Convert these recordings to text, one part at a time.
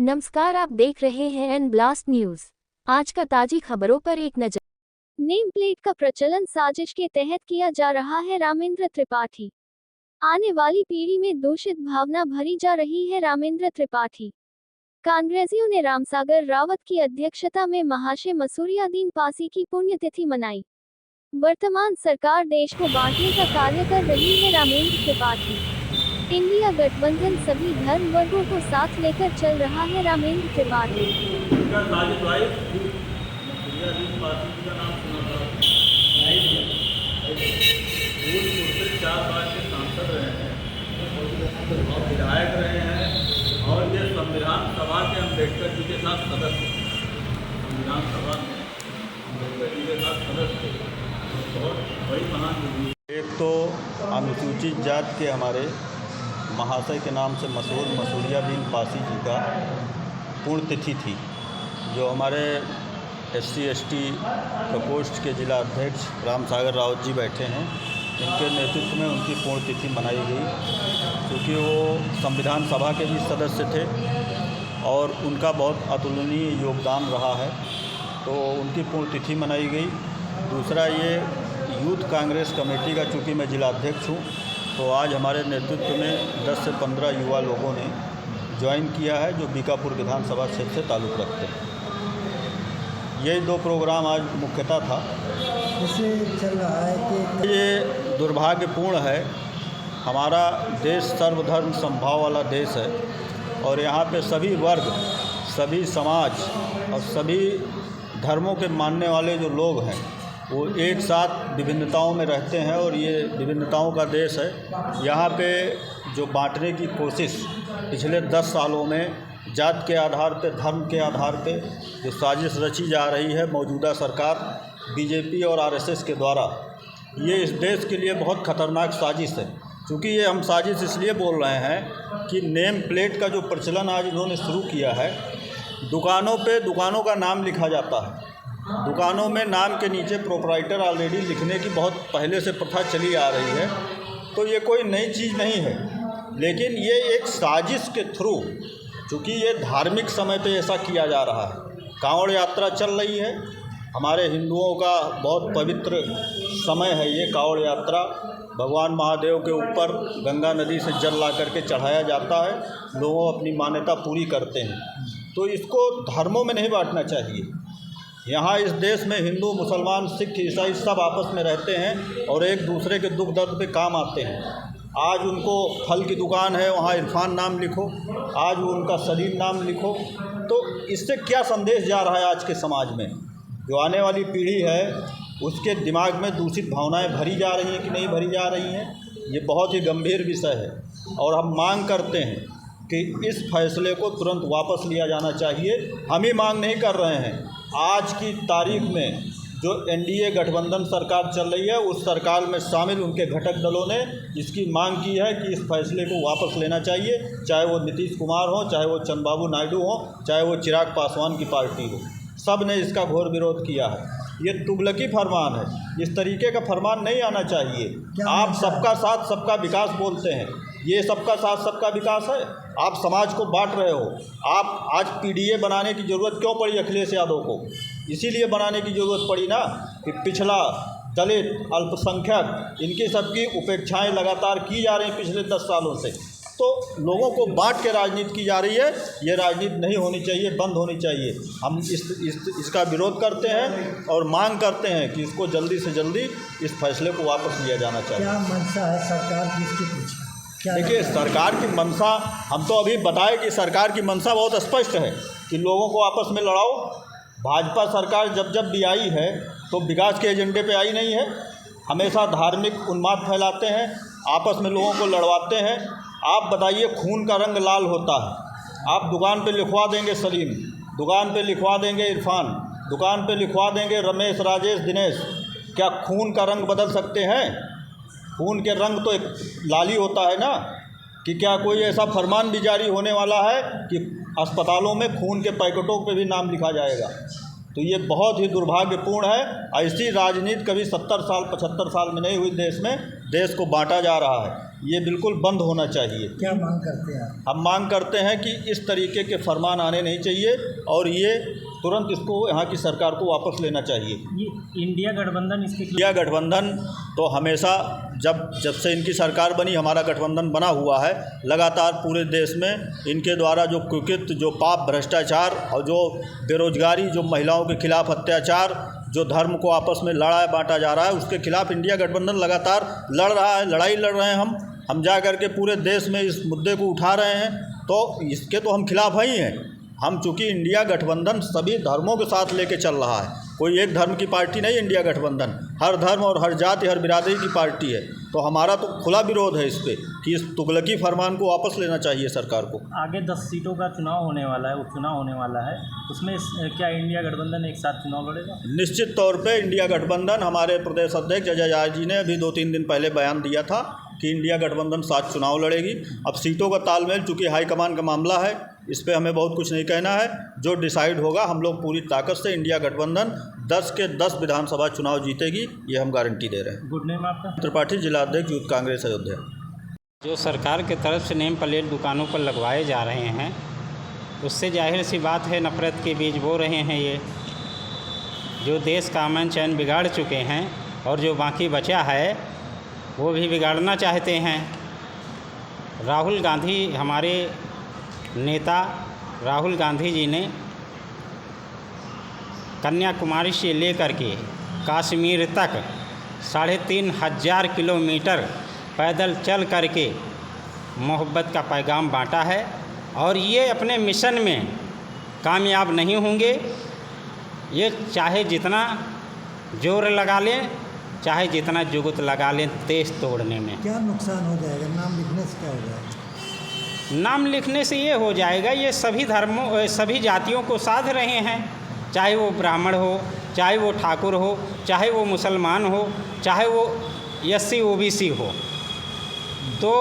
नमस्कार, आप देख रहे हैं एन ब्लास्ट न्यूज। आज का ताजी खबरों पर एक नजर। नेम प्लेट का प्रचलन साजिश के तहत किया जा रहा है। रामेंद्र त्रिपाठी। आने वाली पीढ़ी में दूषित भावना भरी जा रही है। रामेंद्र त्रिपाठी। कांग्रेसियों ने रामसागर रावत की अध्यक्षता में महाशय मसूरियादीन पासी की पुण्यतिथि मनाई। वर्तमान सरकार देश को बांटने का कार्य कर रही है। रामेंद्र त्रिपाठी। इंडिया गठबंधन सभी धर्म वर्गों को साथ लेकर चल रहा है। रामेंद्र त्रिपाठी। सांसद रहे हैं और विधायक रहे हैं और ये संविधान सभा के अम्बेडकर जी के साथ सदस्य, संविधान सभा में अम्बेडकर जी के साथ सदस्य बहुत बड़ी महान। एक तो अनुसूचित जाति के हमारे महाशय के नाम से मशहूर मसूरियादीन पासी जी का पुण्यतिथि थी, जो हमारे SC/ST प्रकोष्ठ के जिला अध्यक्ष रामसागर रावत जी बैठे हैं। इनके नेतृत्व में उनकी पुण्यतिथि मनाई गई, क्योंकि वो संविधान सभा के भी सदस्य थे और उनका बहुत अतुलनीय योगदान रहा है, तो उनकी पुण्यतिथि मनाई गई। दूसरा, ये यूथ कांग्रेस कमेटी का, चूँकि मैं जिला अध्यक्ष हूँ, तो आज हमारे नेतृत्व में 10 से 15 युवा लोगों ने ज्वाइन किया है, जो बीकापुर विधानसभा क्षेत्र से ताल्लुक़ रखते हैं। यही 2 प्रोग्राम आज मुख्यतः था। इसे चल रहा है कि ये दुर्भाग्यपूर्ण है। हमारा देश सर्वधर्म समभाव वाला देश है और यहाँ पे सभी वर्ग, सभी समाज और सभी धर्मों के मानने वाले जो लोग हैं, वो एक साथ विभिन्नताओं में रहते हैं और ये विभिन्नताओं का देश है। यहाँ पे जो बांटने की कोशिश पिछले 10 सालों में जात के आधार पे, धर्म के आधार पे जो साजिश रची जा रही है मौजूदा सरकार BJP और RSS के द्वारा, ये इस देश के लिए बहुत ख़तरनाक साजिश है। क्योंकि ये हम साजिश इसलिए बोल रहे हैं कि नेम प्लेट का जो प्रचलन आज इन्होंने शुरू किया है, दुकानों पे दुकानों का नाम लिखा जाता है। दुकानों में नाम के नीचे प्रोप्राइटर ऑलरेडी लिखने की बहुत पहले से प्रथा चली आ रही है, तो ये कोई नई चीज़ नहीं है। लेकिन ये एक साजिश के थ्रू, चूँकि ये धार्मिक समय पे ऐसा किया जा रहा है। कांवड़ यात्रा चल रही है, हमारे हिंदुओं का बहुत पवित्र समय है ये कांवड़ यात्रा। भगवान महादेव के ऊपर गंगा नदी से जल ला करके चढ़ाया जाता है, लोग अपनी मान्यता पूरी करते हैं। तो इसको धर्मों में नहीं बांटना चाहिए। यहाँ इस देश में हिंदू, मुसलमान, सिख, ईसाई सब आपस में रहते हैं और एक दूसरे के दुख दर्द पे काम आते हैं। आज उनको फल की दुकान है, वहाँ इरफान नाम लिखो, आज वो उनका सलीम नाम लिखो। तो इससे क्या संदेश जा रहा है आज के समाज में? जो आने वाली पीढ़ी है उसके दिमाग में दूषित भावनाएं भरी जा रही हैं कि नहीं भरी जा रही हैं, ये बहुत ही गंभीर विषय है। और हम मांग करते हैं कि इस फैसले को तुरंत वापस लिया जाना चाहिए। हम ही मांग नहीं कर रहे हैं, आज की तारीख में जो NDA गठबंधन सरकार चल रही है, उस सरकार में शामिल उनके घटक दलों ने इसकी मांग की है कि इस फैसले को वापस लेना चाहिए। चाहे वो नीतीश कुमार हो, चाहे वो चंद्रबाबू नायडू हो, चाहे वो चिराग पासवान की पार्टी हो, सब ने इसका घोर विरोध किया है। ये तुगलकी फरमान है, इस तरीके का फरमान नहीं आना चाहिए। आप सबका साथ सबका विकास बोलते हैं, ये सबका साथ सबका विकास है? आप समाज को बांट रहे हो। आप आज PDA बनाने की ज़रूरत क्यों पड़ी अखिलेश यादव को? इसीलिए बनाने की ज़रूरत पड़ी ना कि पिछड़ा, दलित, अल्पसंख्यक, इनकी सबकी उपेक्षाएं लगातार की जा रही पिछले 10 सालों से। तो लोगों को बांट के राजनीति की जा रही है, ये राजनीति नहीं होनी चाहिए, बंद होनी चाहिए। हम इसका विरोध करते हैं और मांग करते हैं कि इसको जल्दी से जल्दी इस फैसले को वापस लिया जाना चाहिए। क्या मंशा है सरकार की इसके पीछे? देखिए, सरकार की मंशा, हम तो अभी बताए कि सरकार की मंशा बहुत स्पष्ट है कि लोगों को आपस में लड़ाओ। भाजपा सरकार जब जब भी आई है तो विकास के एजेंडे पे आई नहीं है, हमेशा धार्मिक उन्माद फैलाते हैं, आपस में लोगों को लड़वाते हैं। आप बताइए, खून का रंग लाल होता है, आप दुकान पे लिखवा देंगे सलीम, दुकान पे लिखवा देंगे इरफान, दुकान पे लिखवा देंगे रमेश, राजेश, दिनेश। क्या खून का रंग बदल सकते हैं? खून के रंग तो एक लाली होता है ना। कि क्या कोई ऐसा फरमान भी जारी होने वाला है कि अस्पतालों में खून के पैकेटों पे भी नाम लिखा जाएगा? तो ये बहुत ही दुर्भाग्यपूर्ण है। ऐसी राजनीति कभी 70 साल 75 साल में नहीं हुई देश में। देश को बांटा जा रहा है, ये बिल्कुल बंद होना चाहिए। क्या मांग करते हैं आप? हम मांग करते हैं कि इस तरीके के फरमान आने नहीं चाहिए और ये तुरंत इसको यहाँ की सरकार को वापस लेना चाहिए। ये इंडिया गठबंधन इसके इंडिया गठबंधन तो हमेशा जब से इनकी सरकार बनी, हमारा गठबंधन बना हुआ है। लगातार पूरे देश में इनके द्वारा जो कुकृत्य, जो पाप, भ्रष्टाचार और जो बेरोजगारी, जो महिलाओं के खिलाफ अत्याचार, जो धर्म को आपस में लड़ा बांटा जा रहा है, उसके खिलाफ इंडिया गठबंधन लगातार लड़ रहा है। लड़ाई लड़ रहे हैं हम जा कर के पूरे देश में इस मुद्दे को उठा रहे हैं, तो इसके तो हम खिलाफ ही हैं। हम चूँकि इंडिया गठबंधन सभी धर्मों के साथ लेके चल रहा है, कोई एक धर्म की पार्टी नहीं। इंडिया गठबंधन हर धर्म और हर जाति, हर बिरादरी की पार्टी है। तो हमारा तो खुला विरोध है इस पे कि इस तुगलकी फरमान को वापस लेना चाहिए सरकार को। आगे 10 सीटों का चुनाव होने वाला है, उपचुनाव होने वाला है, उसमें क्या इंडिया गठबंधन एक साथ चुनाव लड़ेगा? निश्चित तौर पे इंडिया गठबंधन, हमारे प्रदेश अध्यक्ष अजय यादव जी ने अभी 2-3 दिन पहले बयान दिया था कि इंडिया गठबंधन साथ चुनाव लड़ेगी। अब सीटों का तालमेल, चूँकि हाईकमान का मामला है, इस पे हमें बहुत कुछ नहीं कहना है। जो डिसाइड होगा, हम लोग पूरी ताकत से इंडिया गठबंधन 10 के 10 विधानसभा चुनाव जीतेगी, ये हम गारंटी दे रहे हैं। गुड नेम आपका? त्रिपाठी, जिला अध्यक्ष यूथ कांग्रेस अयोध्या। जो सरकार के तरफ से नेम प्लेट दुकानों पर लगवाए जा रहे हैं, उससे जाहिर सी बात है नफ़रत के बीज बो रहे हैं। ये जो देश का अमन चैन बिगाड़ चुके हैं और जो बाकी बचा है वो भी बिगाड़ना चाहते हैं। राहुल गांधी, हमारे नेता राहुल गांधी जी ने कन्याकुमारी से लेकर के कश्मीर तक 3,500 किलोमीटर पैदल चल करके मोहब्बत का पैगाम बांटा है और ये अपने मिशन में कामयाब नहीं होंगे। ये चाहे जितना जोर लगा लें, चाहे जितना जुगत लगा लें देश तोड़ने में। क्या नुकसान हो जाएगा? नाम लिखने से क्या हो जाएगा? नाम लिखने से ये हो जाएगा, ये सभी धर्मों, सभी जातियों को साध रहे हैं, चाहे वो ब्राह्मण हो, चाहे वो ठाकुर हो, चाहे वो मुसलमान हो, चाहे वो SC OBC हो। तो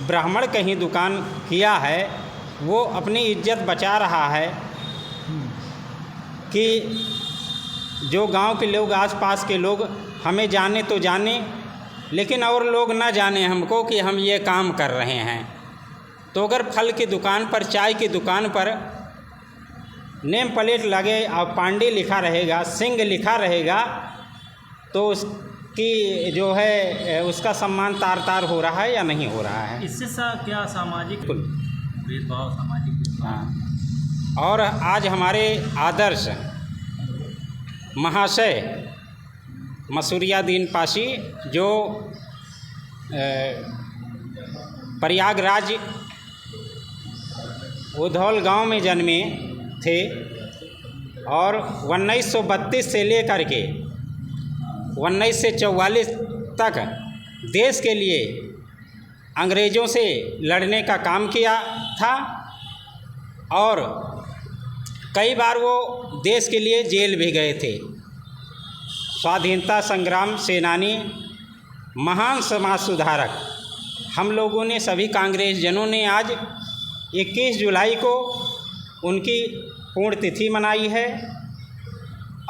ब्राह्मण कहीं दुकान किया है, वो अपनी इज्जत बचा रहा है कि जो गांव के लोग, आसपास के लोग हमें जाने तो जाने, लेकिन और लोग ना जाने हमको कि हम ये काम कर रहे हैं। तो अगर फल की दुकान पर, चाय की दुकान पर नेम प्लेट लगे और पांडे लिखा रहेगा, सिंह लिखा रहेगा, तो उसकी जो है उसका सम्मान तार तार हो रहा है या नहीं हो रहा है? इससे क्या सामाजिक भेदभाव, सामाजिक भेदभाव? हाँ। और आज हमारे आदर्श महाशय मसूरियादीन पाशी, जो प्रयागराज उधौल गांव में जन्मे थे और 1932 से लेकर के 1944 तक देश के लिए अंग्रेज़ों से लड़ने का काम किया था और कई बार वो देश के लिए जेल भी गए थे। स्वाधीनता संग्राम सेनानी, महान समाज सुधारक। हम लोगों ने, सभी कांग्रेस जनों ने आज 21 जुलाई को उनकी पुण्यतिथि मनाई है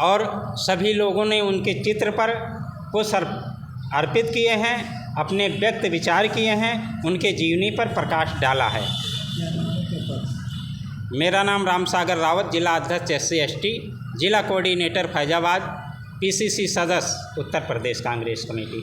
और सभी लोगों ने उनके चित्र पर पुष्प अर्पित किए हैं, अपने व्यक्त विचार किए हैं, उनके जीवनी पर प्रकाश डाला है। मेरा नाम रामसागर रावत, जिला अध्यक्ष SC ST, जिला कोऑर्डिनेटर फैजाबाद, PCC सदस्य उत्तर प्रदेश कांग्रेस कमेटी।